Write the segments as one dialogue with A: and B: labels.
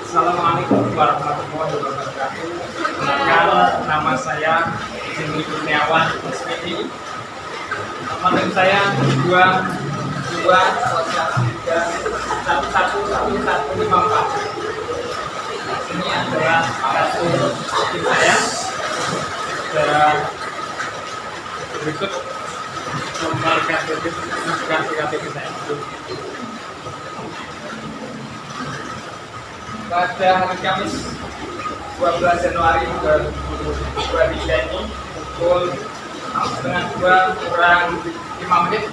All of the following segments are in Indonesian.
A: Assalamualaikum warahmatullahi wabarakatuh. Perkenalkan, nama saya Jimmy Kurniawan SPI. Nomor saya 22 Ini adalah kartu tim saya. Dan berikut nomor KTP saya. Pada hari Kamis 12 Januari 2023 ini pukul 1:30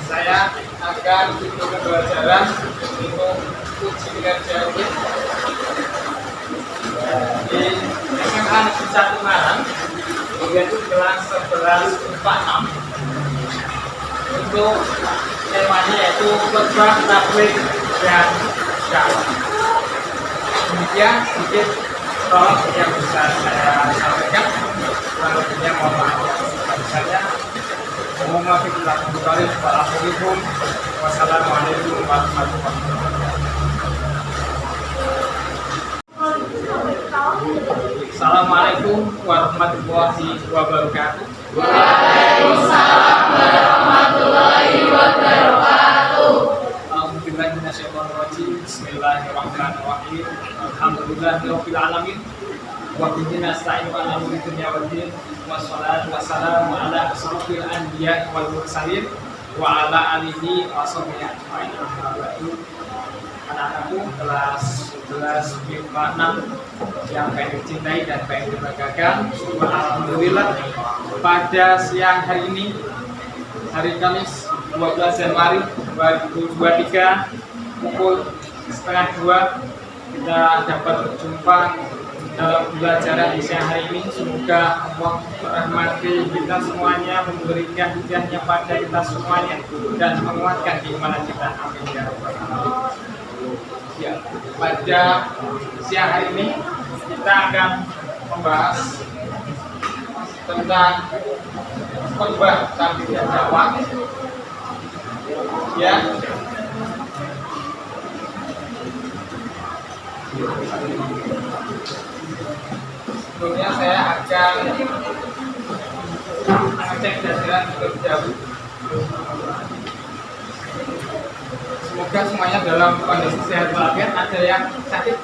A: saya akan ikut pembelajaran untuk uji kinerja UIN di SMA Negeri 1 Malang, yaitu kelas 11 IPA 6. Untuk temanya yaitu khotbah, tabligh, dan dakwah. Demikian sedikit tolong yang bisa saya sampaikan. Kurang lebihnya mohon maaf yang sebesar-besarnya. Wassalamualaikum warahmatullahi wabarakatuh. Assalamualaikum warahmatullahi wabarakatuh.
B: Waalaikumsalam warahmatullahi wabarakatuh.
A: Bismillahirrahmanirrahim. Alhamdulillahirabbil alamin. Wa bihi nasta'inu ala umuri dunya waddin. Wassalatu wassalamu ala asrofil anbiya wal mursalin wa ala alihi wa sahbihi ajmain. Anak-anakku kelas 11 IPA 6 yang baik dicintai dan baik dibanggakan, alhamdulillah pada siang hari ini, hari Kamis 12 Januari 2023 pukul 1:30 kita dapat berjumpa dalam pembelajaran di siang hari ini. Semoga Allah merahmati kita semuanya, memberikan hidayahnya pada kita semuanya, dan menguatkan keimanan kita. Amin ya rabbal alamin. Ya, pada siang hari ini kita akan membahas tentang khotbah, tabligh, dan dakwah. Ya, sebelumnya saya akan mengecek data terlebih dahulu. Semoga semuanya dalam kondisi sehat walafiat. Ada yang sakit?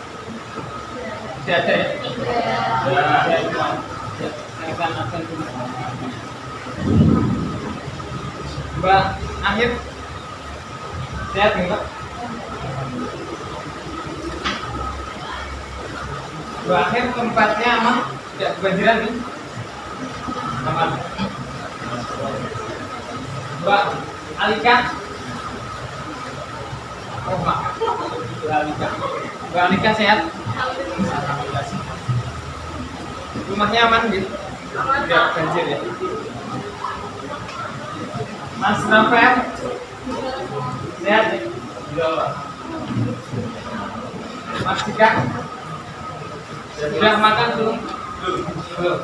A: Tidak ada ya? Ada itu. Mbak Akhir, sehat nggak? Mbak Akhir, tempatnya aman? Tidak kebanjiran nih? Aman. Mbak Alika? Oh, Mbak Alika. Mbak Alika sehat? Rumahnya aman gitu? Tidak banjir ya? Mas Rafael sehat ya? Mas Dika sudah makan belum? Belum.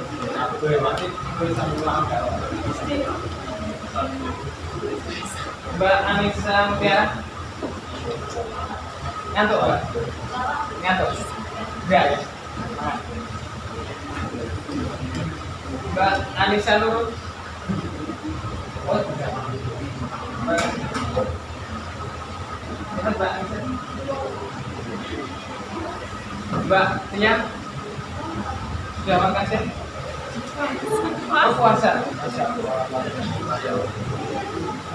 A: Mbak Anissa Mutiara ngantuk Mbak? Ngantuk? Enggak ya? Mbak Anissa Nurul? Oh tidak. Mbak Anissa? Mbak Tia? Sudah makan sih? Oh, puasa?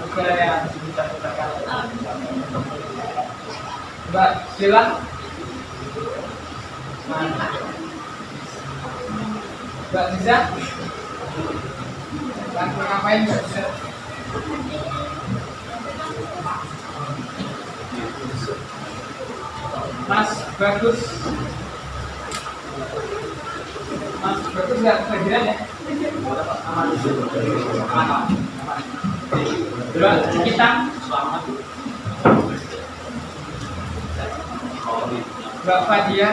A: Oke ya, Mbak Sila? Mbak Ziza? Lagi ngapain Mbak Ziza? Mas Bagus? Mas Bagus nggak kebanjiran ya? Aman. Mbak Cikita? Selamat. Mbak Fadia?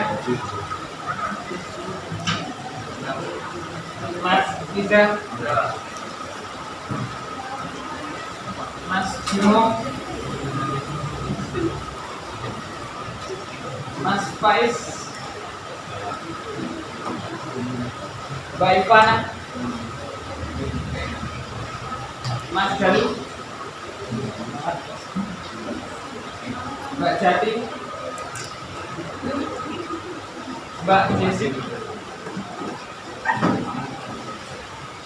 A: Mas Iza? Mas Bimo? Mas Faiz, Mbak Ivana, Mas Galuh, Mbak Jati, Mbak Jesip,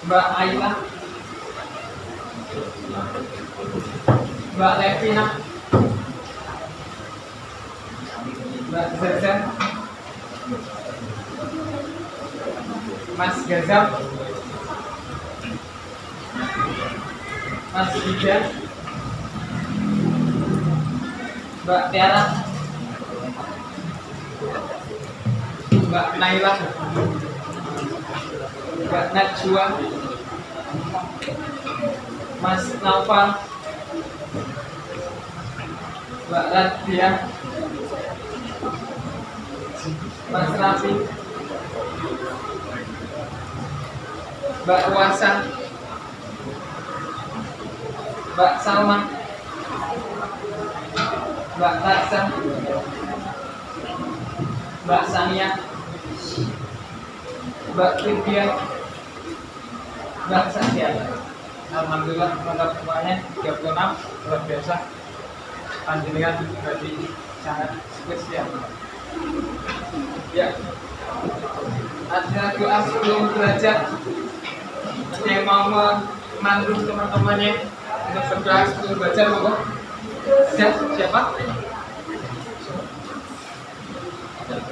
A: Mbak Ayla, Mbak Levina, Mbak Zaza, Mas Gazam, Mas Ida, Mbak Tiara, Mbak Naila, Mbak Najwa, Mas Naufal, Mbak Radia, Mas Rafi, Mbak Wasa, Mbak Salma, Mbak Tarsa, Mbak Sania, Mbak Kirdia, Mbak Satya. Alhamdulillah mantap semuanya 36 luar biasa. Panjenengan berarti sangat spesial. Ya, ada doa sebelum belajar. Ada yang mau memandu teman-temannya untuk berdoa sebelum belajar, monggo. Ada siapa?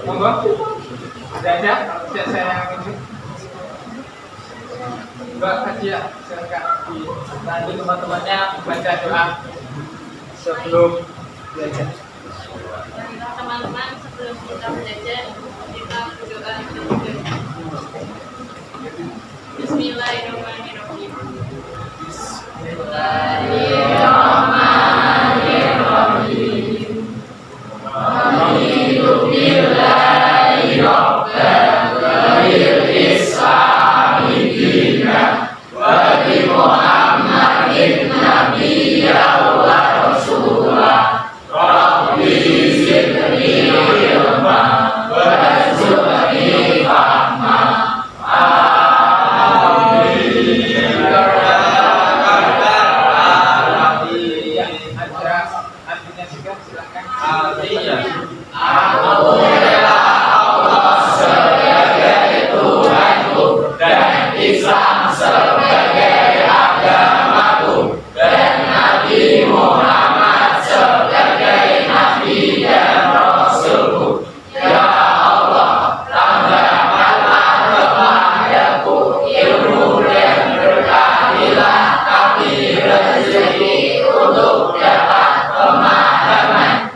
A: Monggo. Ada? Tidak saya yang Mbak Kadia, silakan dibantu teman-temannya baca doa sebelum belajar.
B: Teman-teman, sebelum kita belajar, kita berdoa dulu. Bismillahirrahmanirrahim. Bismillahirrahmanirrahim. Alhamdulillahi rabbil alamin. Wa bi Muhammadin nabiyya wa rasulah. Rabbi zidni ilma warzuqni fahma.
A: Artinya juga silakan.
B: Artinya, aku rela Allah sebagai Tuhanku dan Islam sebagai agamaku dan Nabi Muhammad sebagai Nabi dan Rasulku. Ya Allah, tambahkanlah kepadaku ilmu dan berkahilah kami rezeki untuk dapat pemahaman.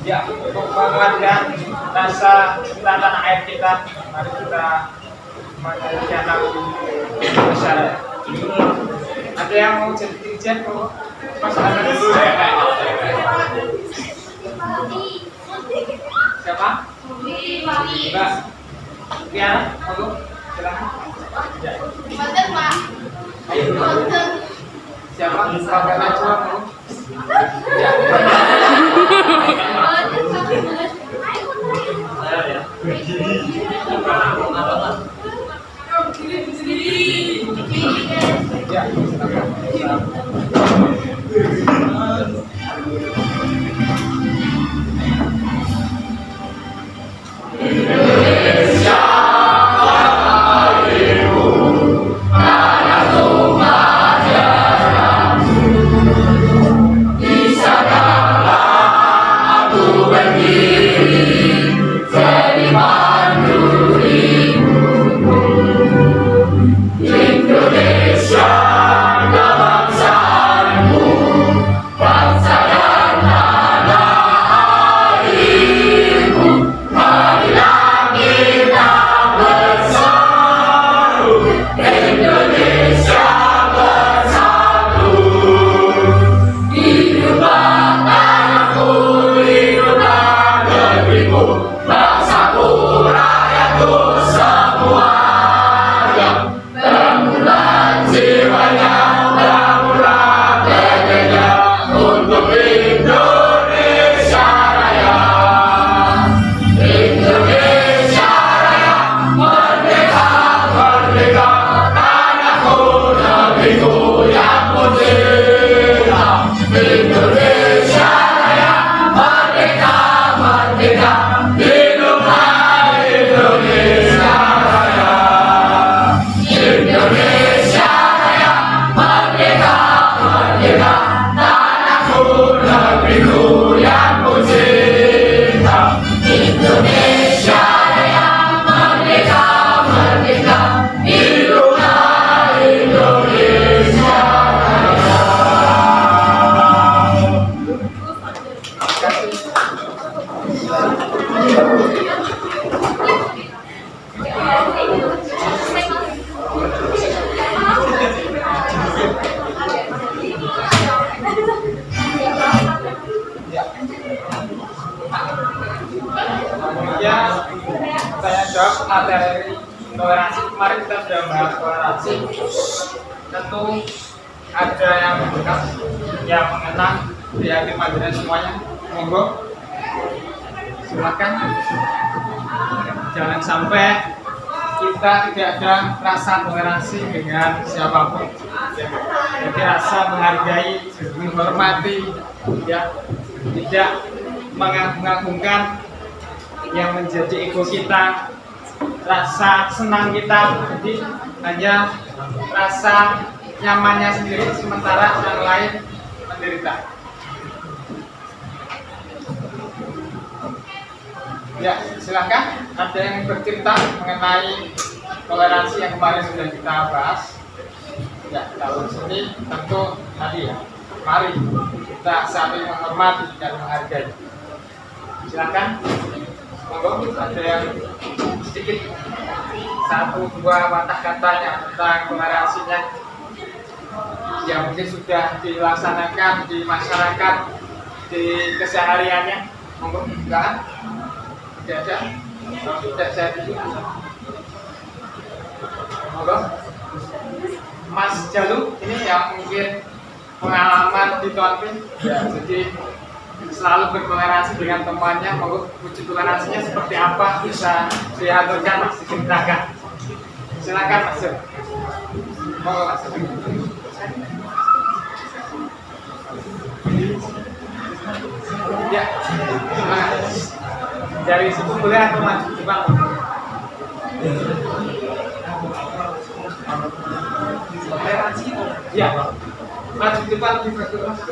A: Ya, untuk menguatkan rasa cinta tanah air kita, mari kita menjadikan lagu masyarakat. Ada yang mau jadi dirijen, kok? Mas ada dulu ya. Siapa? Mbak Tiara, monggo, silakan. Ya. Ayo. Siapa? Mbak Najwa, monggo. Ya. Ya,
B: Indonesia tanahku, tanah tumpah darahku.
A: materi toleransi. Kemarin kita sudah bahas toleransi. Tentu ada yang mendekat, yang mengenang di hati hadirin semuanya. Monggo, silakan. Jangan sampai kita tidak ada rasa toleransi dengan siapapun. Jadi rasa menghargai, menghormati, ya, tidak mengagung-agungkan yang menjadi ego kita, rasa senang kita. Jadi hanya rasa nyamannya sendiri, sementara yang lain menderita. Ya, silakan. Ada yang bercerita mengenai toleransi yang kemarin sudah kita bahas. Ya, kalau sini tentu tadi ya. Mari kita saling menghormati dan menghargai. Silakan. Monggo, ada yang sedikit satu dua patah katanya tentang toleransinya yang mungkin sudah dilaksanakan di masyarakat, di kesehariannya. Monggo, silakan. Tidak ada, tidak saya dulu. Monggo, Mas Jalu, ini yang mungkin pengalaman di Tonpin, ya, jadi selalu bertoleransi dengan temannya. Monggo, wujud toleransinya seperti apa bisa diaturkan, Mas, diceritakan. Silakan, Mas Jalu. Monggo, Mas Jalu. Ya, dari situ boleh atau maju Bang? Toleransi, ya, maju depan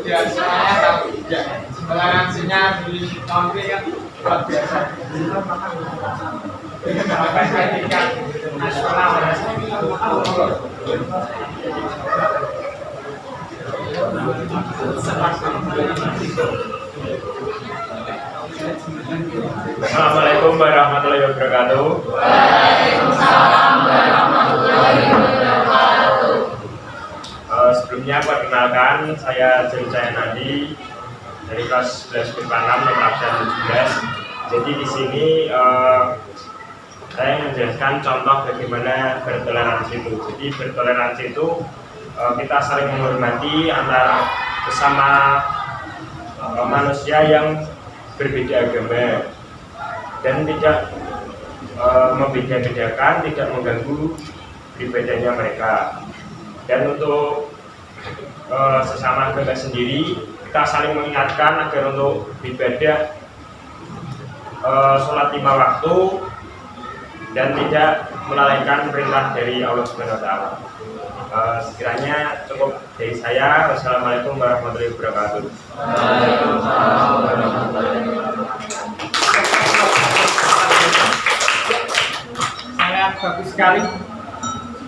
A: ya, semuanya tahu. Ya, toleransinya di Tonpin kan luar biasa. Sampai tingkat nasional.
C: Assalamualaikum warahmatullahi wabarakatuh.
B: Waalaikumsalam warahmatullahi wabarakatuh.
C: Sebelumnya perkenalkan, saya Jaya Nadi dari kelas 11 IPA 6 nomor absen 17. Jadi di sini saya menjelaskan contoh bagaimana bertoleransi itu. Jadi bertoleransi itu kita saling menghormati antara bersama manusia yang berbeda agama dan tidak membeda-bedakan, tidak mengganggu pribadinya mereka. Dan untuk sesama agama sendiri, kita saling mengingatkan agar untuk beribadah sholat 5 waktu dan tidak melalaikan perintah dari Allah Subhanahu wa Ta'ala. Sekiranya cukup dari saya. Wassalamualaikum warahmatullahi wabarakatuh.
B: Waalaikumsalam warahmatullahi wabarakatuh.
A: Sangat bagus sekali.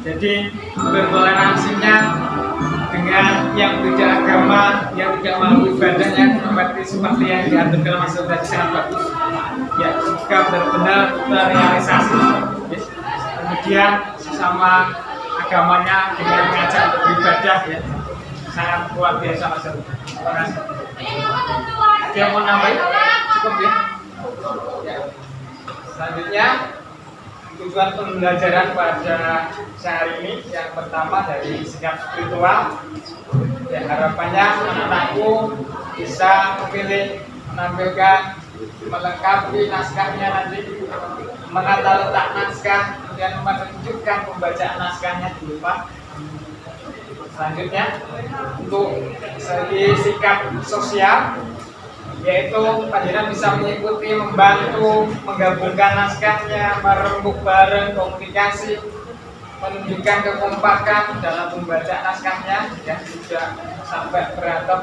A: Jadi bertoleransinya dengan yang beda agama, yang tidak mau ibadahnya seperti yang diatur dalam Mas tadi, sangat bagus. Ya, jika benar-benar terrealisasi. Yes. Kemudian sesama agamanya dengan mengajak untuk beribadah, ya, sangat luar biasa, Mas. Terima kasih. Ada yang mau nambahin? Cukup ya? Ya. Selanjutnya tujuan pembelajaran pada sehari ini yang pertama dari sikap spiritual. Ya, harapannya anak-anakku bisa memilih, menampilkan, melengkapi naskahnya nanti, menata letak naskah, kemudian menunjukkan pembacaan naskahnya di depan. Selanjutnya untuk segi sikap sosial, yaitu panjenengan bisa mengikuti, membantu, menggabungkan naskahnya, merembuk bareng, komunikasi, menunjukkan kekompakan dalam membaca naskahnya, ya, tidak sampai berantem,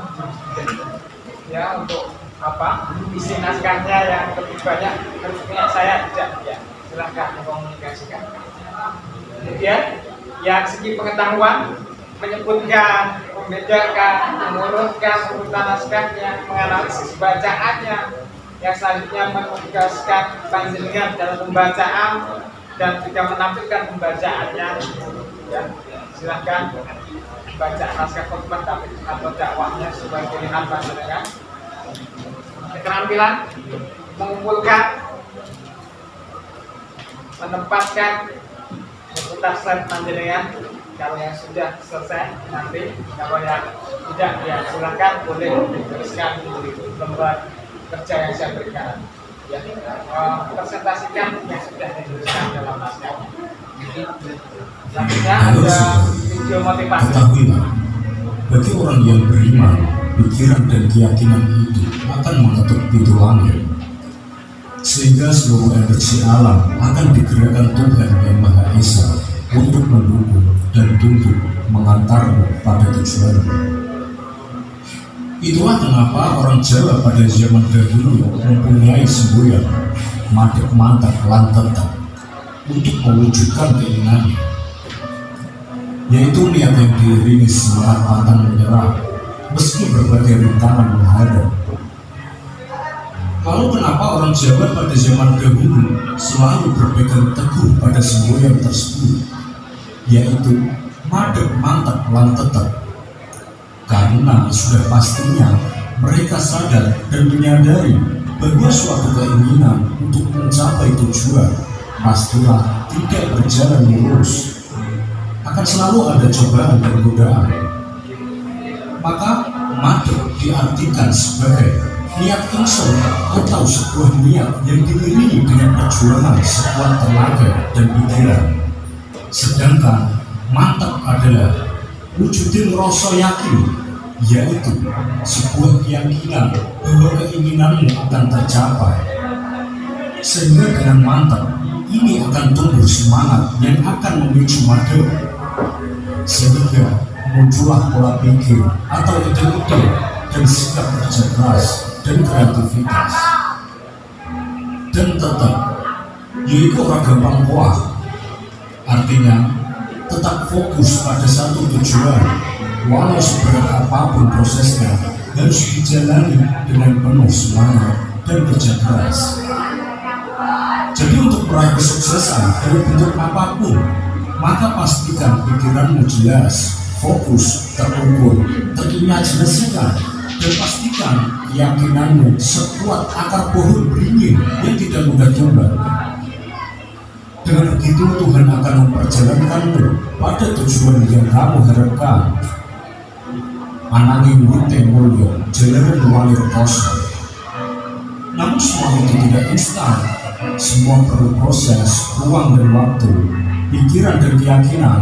A: ya, untuk apa isi naskahnya yang lebih banyak harus punya saya, tidak, ya, silahkan mengkomunikasikan. Kemudian yang segi pengetahuan, menyebutkan, membedakan, mengurutkan urutan naskahnya, menganalisis bacaannya, yang selanjutnya menugaskan panjenengan dalam pembacaan dan juga menampilkan pembacaannya. Ya, silahkan baca naskah khotbah atau dakwahnya sebagai pilihan panjenengan. Keterampilan mengumpulkan menempatkan putar slide panjenengan kalau yang sudah selesai nanti, kalau yang tidak ya silakan boleh diteruskan di lembar kerja yang saya berikan ya, presentasikan yang sudah dituliskan dalam naskah. Selanjutnya ada video motivasi.
D: Ketahuilah, bagi orang yang beriman, pikiran dan keyakinan itu akan mengetuk pintu langit, sehingga seluruh energi alam akan digerakkan Tuhan yang Maha Esa untuk mendukung dan tunduk mengantarmu pada tujuanmu. Itulah kenapa orang Jawa pada zaman dahulu mempunyai semboyan madep mantap lan tetap untuk mewujudkan keinginannya, yaitu niat yang diiringi semangat pantang menyerah meski berbagai rintangan menghadap. Lalu kenapa orang Jawa pada zaman dahulu selalu berpegang teguh pada semboyan tersebut, yaitu madep mantap lan tetap? Karena sudah pastinya mereka sadar dan menyadari bahwa suatu keinginan untuk mencapai tujuan pastilah tidak berjalan mulus, akan selalu ada cobaan dan godaan. Maka madep diartikan sebagai niat unsur atau sebuah niat yang diiringi dengan perjuangan sekuat tenaga dan pikiran. Sedangkan mantap adalah wujudin rasa yakin, yaitu sebuah keyakinan bahwa keinginanmu akan tercapai. Sehingga dengan mantap ini akan tumbuh semangat yang akan memicu madep, sehingga muncullah pola pikir atau ide-ide dan sikap kerja keras dan kreativitas. Dan tetap, yaitu orang gampang kuah, artinya tetap fokus pada satu tujuan, walau seberat apapun prosesnya harus dijalani dengan penuh semangat dan kerja keras. Jadi untuk meraih kesuksesan dari bentuk apapun, maka pastikan pikiranmu jelas, fokus, terukur, terimajinasikan, dan pastikan keyakinanmu sekuat akar pohon beringin yang tidak mudah tumbang. Dengan begitu Tuhan akan memperjalankanmu pada tujuan yang kamu harapkan. Ananging wite mulya jalaran wali rekoso. Namun semua itu tidak instan. Semua perlu proses, ruang dan waktu, pikiran dan keyakinan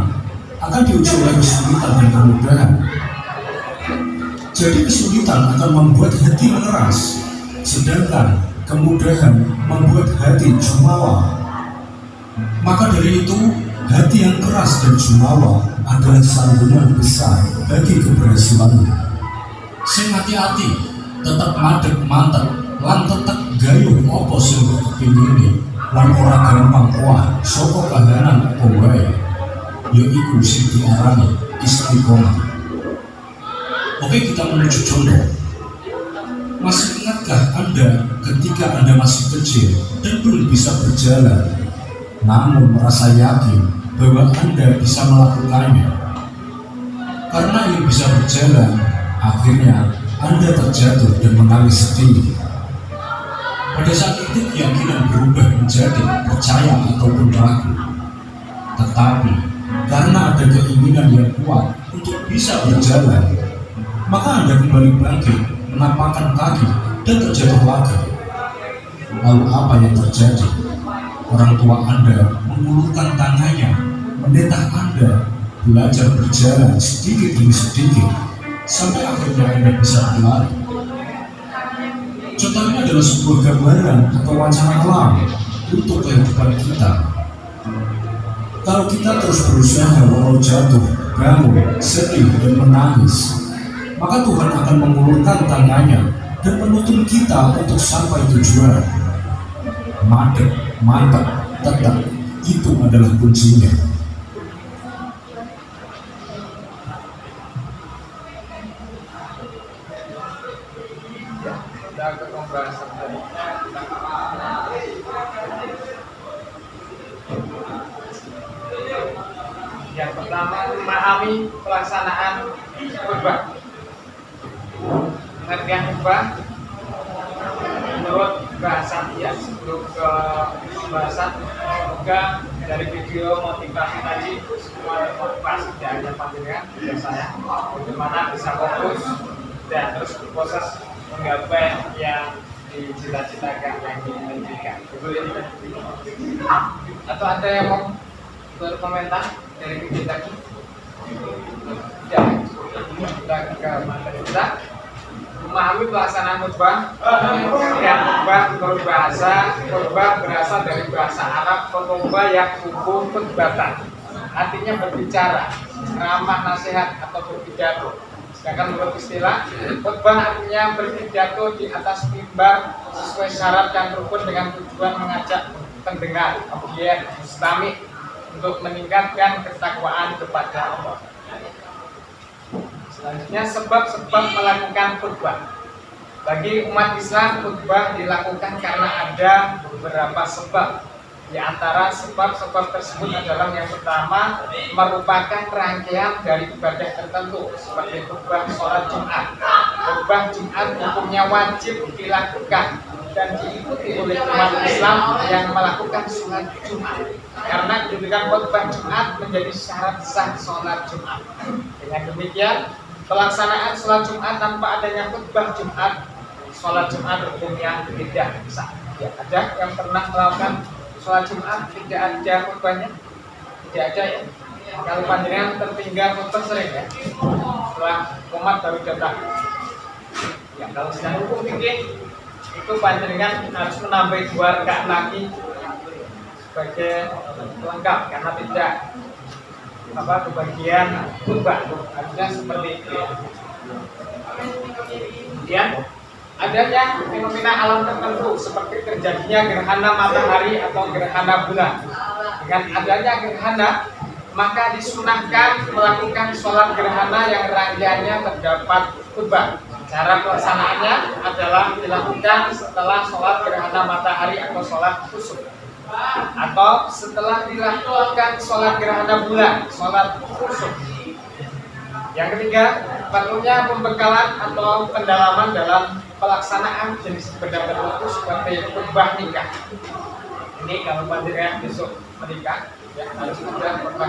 D: akan diuji oleh kesulitan dan kemudahan. Jadi kesulitan akan membuat hati mengeras, sedangkan kemudahan membuat hati jumawa. Maka dari itu, hati yang keras dan jumawa adalah sandungan besar bagi keberhasilanmu. Sing hati-hati, tetap madep mantep, lan tetap gayuh apa sing kepingine, lan ora gampang kuat saka kahanan apa wae, yaiku sing diarani istiqomah. Oke, kita menuju contoh. Masih ingatkah Anda ketika Anda masih kecil dan belum bisa berjalan, namun merasa yakin bahwa Anda bisa melakukannya? Karena ingin bisa berjalan, akhirnya Anda terjatuh dan menangis sedih. Pada saat itu keyakinan berubah menjadi percaya ataupun ragu. Tetapi karena ada keinginan yang kuat untuk bisa berjalan, maka Anda kembali bangkit, menapakkan kaki dan terjatuh lagi. Lalu apa yang terjadi? Orang tua Anda mengulurkan tangannya, mendeta Anda belajar berjalan sedikit demi sedikit sampai akhirnya Anda bisa berlari. Contoh ini adalah sebuah gambaran atau wacana alam untuk kehidupan kita. Kalau kita terus berusaha walau jatuh, bangun, sedih dan menangis, maka Tuhan akan mengulurkan tangannya dan menuntun kita untuk sampai tujuan. Madep, mantap, tetap, itu adalah kuncinya.
A: Kita ke pembahasan tadi. Yang pertama, memahami pelaksanaan khutbah. Pengertian khutbah menurut bahasan ya sebelum ke pembahasan. Semoga dari video motivasi tadi semua termotivasi dan hanya panjenengan dan saya bagaimana bisa fokus dan terus berproses menggapai yang dicita-citakan yang diimpikan. Atau ada yang mau berkomentar dari video tadi? Ya, kita ke materi kita. Memahami pelaksanaan khutbah. Yang khutbah berasal dari bahasa Arab khutbah yang hukum khutbatan, artinya berbicara, ceramah, nasihat atau berpidato. Sedangkan menurut istilah khutbah artinya berpidato di atas mimbar sesuai syarat dan rukun dengan tujuan mengajak pendengar, audiens, mustami untuk meningkatkan ketakwaan kepada Allah. Selanjutnya sebab-sebab melakukan khutbah. Bagi umat Islam khutbah dilakukan karena ada beberapa sebab. Di antara sebab-sebab tersebut adalah yang pertama merupakan rangkaian dari ibadah tertentu seperti khutbah sholat Jumat. Khutbah Jumat hukumnya wajib dilakukan dan diikuti oleh umat Islam yang melakukan sholat Jumat. Karena kedudukan khutbah Jumat menjadi syarat sah sholat Jumat. Dengan demikian pelaksanaan sholat Jumat tanpa adanya khutbah Jumat, sholat Jumat hukumnya tidak sah. Ya, ada yang pernah melakukan sholat Jumat tidak ada khutbahnya? Tidak ada ya. Kalau panjenengan tertinggal khutbah sering ya. Setelah umat baru datang. Ya, kalau sedang hukum fikih itu panjenengan harus menambah 2 rakaat lagi sebagai lengkap karena tidak kebagian khutbah. Artinya seperti itu. Kemudian adanya fenomena alam tertentu seperti terjadinya gerhana matahari atau gerhana bulan. Dengan adanya gerhana, maka disunahkan melakukan sholat gerhana yang rangkaiannya terdapat khutbah. Cara pelaksanaannya adalah dilakukan setelah sholat gerhana matahari atau sholat khusuf, atau setelah dilakukan sholat gerhana bulan, sholat khusuf. Yang ketiga, perlunya pembekalan atau pendalaman dalam pelaksanaan jenis ibadah tertentu seperti khutbah nikah. Ini kalau panjenengan besok menikah, ya harus ada khutbah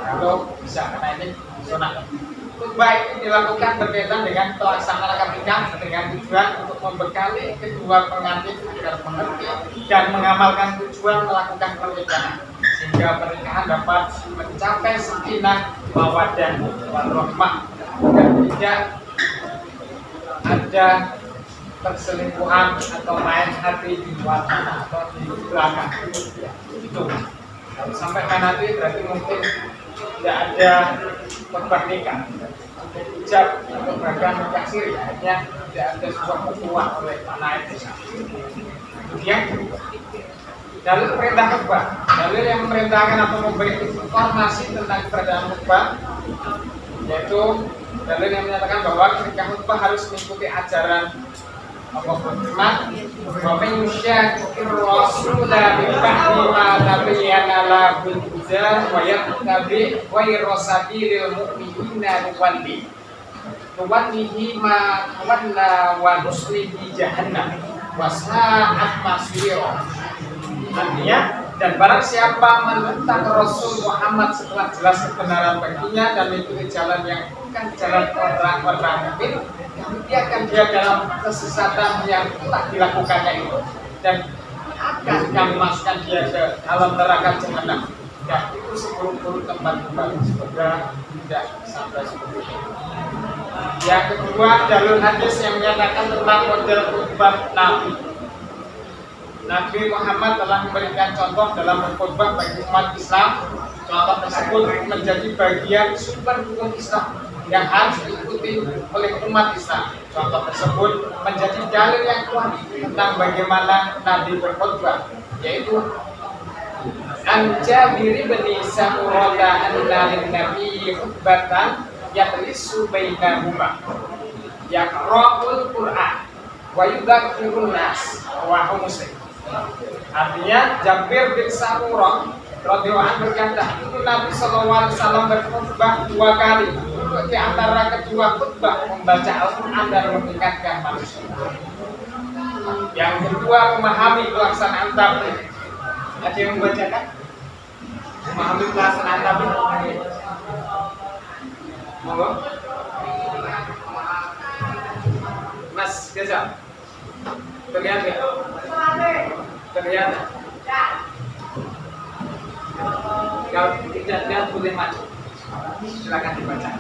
A: kalau bisa, karena ini sunat. Khutbah ini dilakukan berkaitan dengan pelaksanaan akad nikah dengan tujuan untuk membekali kedua pengantin agar mengerti dan mengamalkan tujuan melakukan pernikahan sehingga pernikahan dapat mencapai sakinah, mawaddah, warahmah dan tidak ada perselingkuhan atau main hati di luar sana atau di belakang. Itu kalau sampai main hati berarti mungkin tidak ada khutbah nikah, hijab atau bahkan nikah siri, akhirnya tidak ada sebuah ketua oleh tanah itu. Kemudian dalil perintah khutbah, dalil yang memerintahkan atau memberi informasi tentang keberadaan khutbah, yaitu dalil yang menyatakan bahwa ketika khutbah harus mengikuti ajaran Allah berfirman, "Wa man yushaqiqir rasula min ba'di ma tabayyana lahul huda wa yattabi' ghayra sabilil mu'minina nuwallihi ma tawalla wa nuslihi jahannam wa sa'at masira." Artinya, dan barang siapa menentang Rasul Muhammad setelah jelas kebenaran baginya dan mengikuti jalan yang bukan jalan orang-orang mukmin, dia akan dia dalam kesesatan yang telah dilakukannya itu, dan akan kami masukkan dia ke dalam neraka jahanam. Dan itu seburuk-buruk tempat-tempat surga, tidak sampai seperti itu. Yang kedua, jalur hadis yang menyatakan tentang model khutbah Nabi. Nabi Muhammad telah memberikan contoh dalam berkhutbah bagi umat Islam. Contoh tersebut menjadi bagian sumber hukum Islam yang harus diikuti oleh umat Islam. Contoh tersebut menjadi dalil yang kuat tentang bagaimana Nabi berkhutbah, yaitu An Jabir bin Samurah an Nabi khutbatan yatlisu bainahuma yaqra'ul Qur'an wa yudzakirun nas wa Muslim. Artinya Jabir bin Samurah radhiyallahu anhu berkata, itu Nabi SAW berkhutbah 2 kali. Untuk di antara kedua khutbah membaca Al-Quran dan mengingatkan manusia. Yang kedua, memahami pelaksanaan tabligh. Ada yang membacakan? Memahami pelaksanaan tabligh. Monggo. Mas Geza. Terlihat nggak? Terlihat. Kalau tidak lihat boleh maju. Silakan dibaca.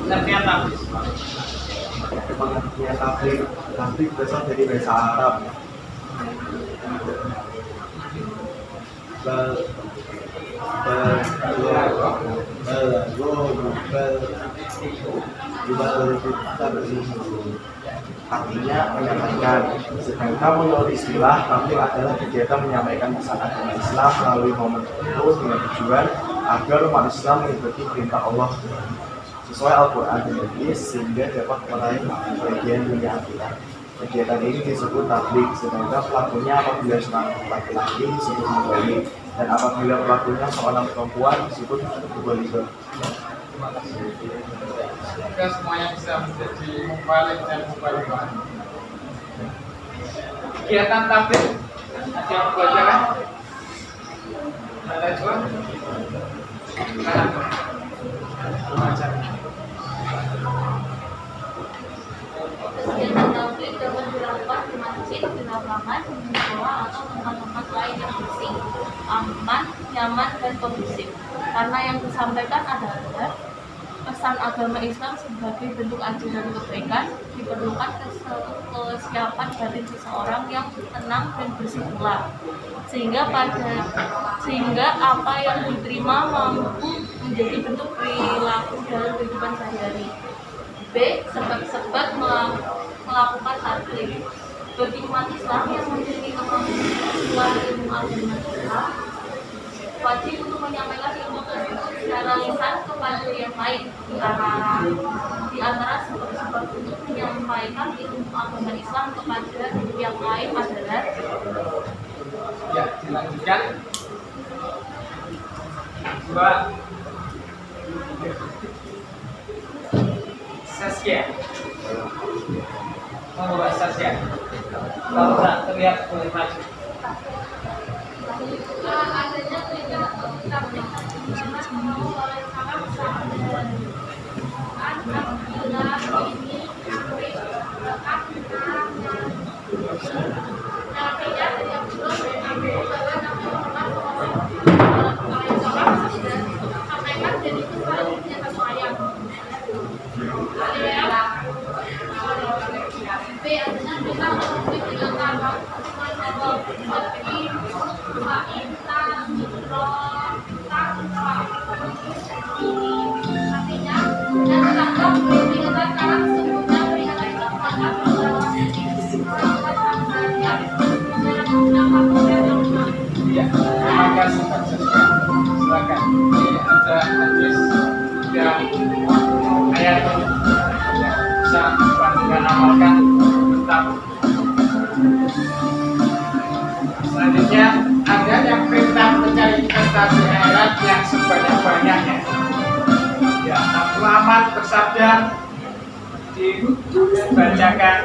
A: Terlihat tabligh.
E: Pengertian tabligh berasal dari bahasa Arab. Artinya menyampaikan. Sedangkan menurut istilah tabligh adalah kegiatan menyampaikan pesan agama Islam melalui momen tertentu dengan tujuan agar umat Islam mengikuti perintah Allah sesuai Al-Quran dan Hadis sehingga dapat meraih bagian dunia akhirat. Kegiatan ini disebut tabligh, sedangkan pelakunya apabila seorang laki-laki disebut mubalik dan apabila pelakunya seorang perempuan disebut mubaligah.
A: Semoga semuanya bisa menjadi mubalik dan mubaligah. Kegiatan tabligh ada yang baca kan? Ada juga? Baca.
B: Kegiatan tabligh dapat dilakukan di masjid, di lapangan, di sekolah, atau tempat-tempat lain yang bersih, aman, nyaman, dan kondusif. Karena yang disampaikan adalah pesan agama Islam sebagai bentuk ajaran kebaikan, diperlukan kesiapan batin seseorang yang tenang dan bersih pula. Sehingga apa yang diterima mampu menjadi bentuk perilaku dalam kehidupan sehari-hari. B. Sebab-sebab melakukan tabligh. Bagi umat Islam yang memiliki kemampuan ilmu agama Islam, wajib untuk menyampaikan ilmu tersebut secara lisan kepada yang lain. Di antara sebab-sebab untuk menyampaikan ilmu agama Islam kepada yang lain adalah
A: Ya, dilanjutkan. Mbak Saskia. Oh, Mbak Saskia. Kalau tak terlihat boleh maju.
B: adanya tabligh
A: Ya, terima kasih Mbak Saskia. Silakan. Ini ada hadis dan ayat yang bisa kita amalkan tentang. Selanjutnya ada yang perintah mencari investasi akhirat yang sebanyak-banyaknya. Ya, Abu Ahmad bersabda dibacakan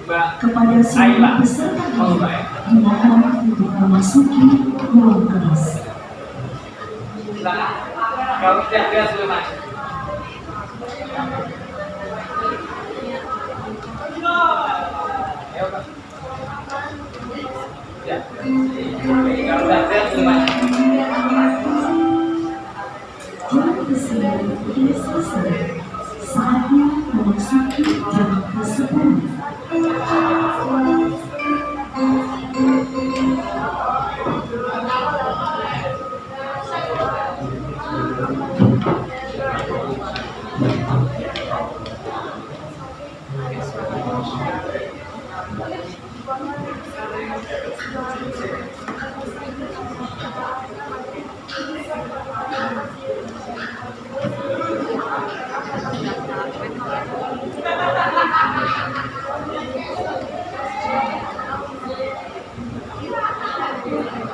A: Mbak
F: kepada semua
A: Ayla.
F: peserta
A: Oh, baik.
F: dimohon untuk memasuki ruang kelas.
A: Silakan. Kalau tidak dia sudah maju. Ayo, Pak. Ya. Kalau tidak dia sudah maju.
F: Jam kesini sudah selesai. Saatnya memasuki jam ke-10.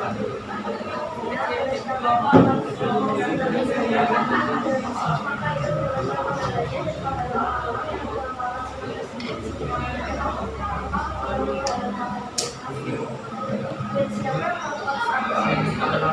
B: Terima kasih.